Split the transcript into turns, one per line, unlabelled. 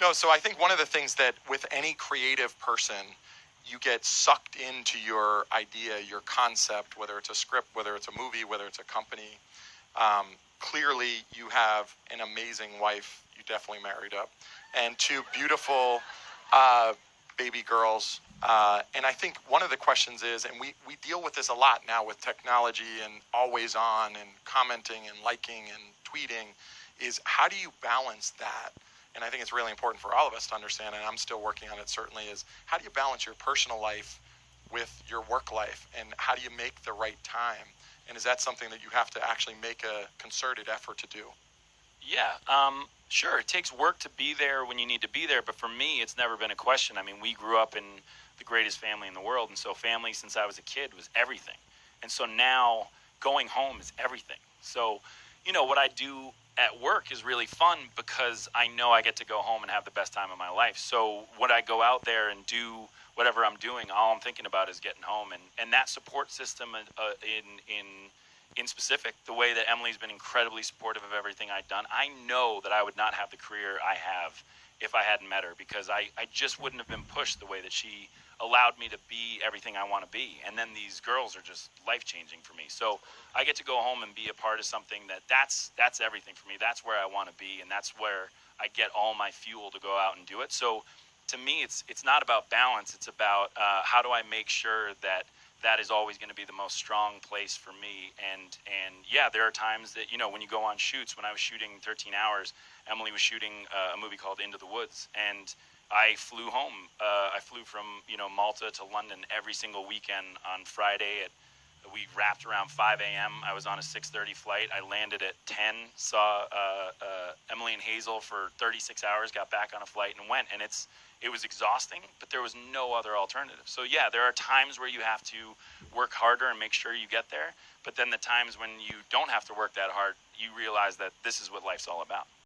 No, so I think one of the things that with any creative person, you get sucked into your idea, your concept, whether it's a script, whether it's a movie, whether it's a company. Clearly, you have an amazing wife. You definitely married up, and two beautiful uh, baby girls. And I think one of the questions is, and we deal with this a lot now with technology and always on and commenting and liking and tweeting, is how do you balance that? And I think it's really important for all of us to understand, and I'm still working on it certainly, is how do you balance your personal life with your work life, and how do you make the right time? And is that something that you have to actually make a concerted effort to do?
Yeah, sure. It takes work to be there when you need to be there, but for me, it's never been a question. I mean, we grew up in the greatest family in the world, and so family since I was a kid was everything. And so now going home is everything. So, what I do at work is really fun because I know I get to go home and have the best time of my life. So when I go out there and do whatever I'm doing, all I'm thinking about is getting home. And that support system in specific, the way that Emily's been incredibly supportive of everything I've done, I know that I would not have the career I have if I hadn't met her, because I just wouldn't have been pushed the way that she allowed me to be everything I want to be. And then these girls are just life-changing for me. So I get to go home and be a part of something that's everything for me. That's where I want to be, and that's where I get all my fuel to go out and do it. So to me, it's not about balance. It's about how do I make sure that is always going to be the most strong place for me. And yeah, there are times that, when you go on shoots, when I was shooting 13 Hours, Emily was shooting a movie called Into the Woods, and I flew home. I flew from, Malta to London every single weekend on Friday. We wrapped around 5 a.m. I was on a 6:30 flight. I landed at 10, saw Emily and Hazel for 36 hours, got back on a flight and went. And it was exhausting, but there was no other alternative. So yeah, there are times where you have to work harder and make sure you get there. But then the times when you don't have to work that hard, you realize that this is what life's all about.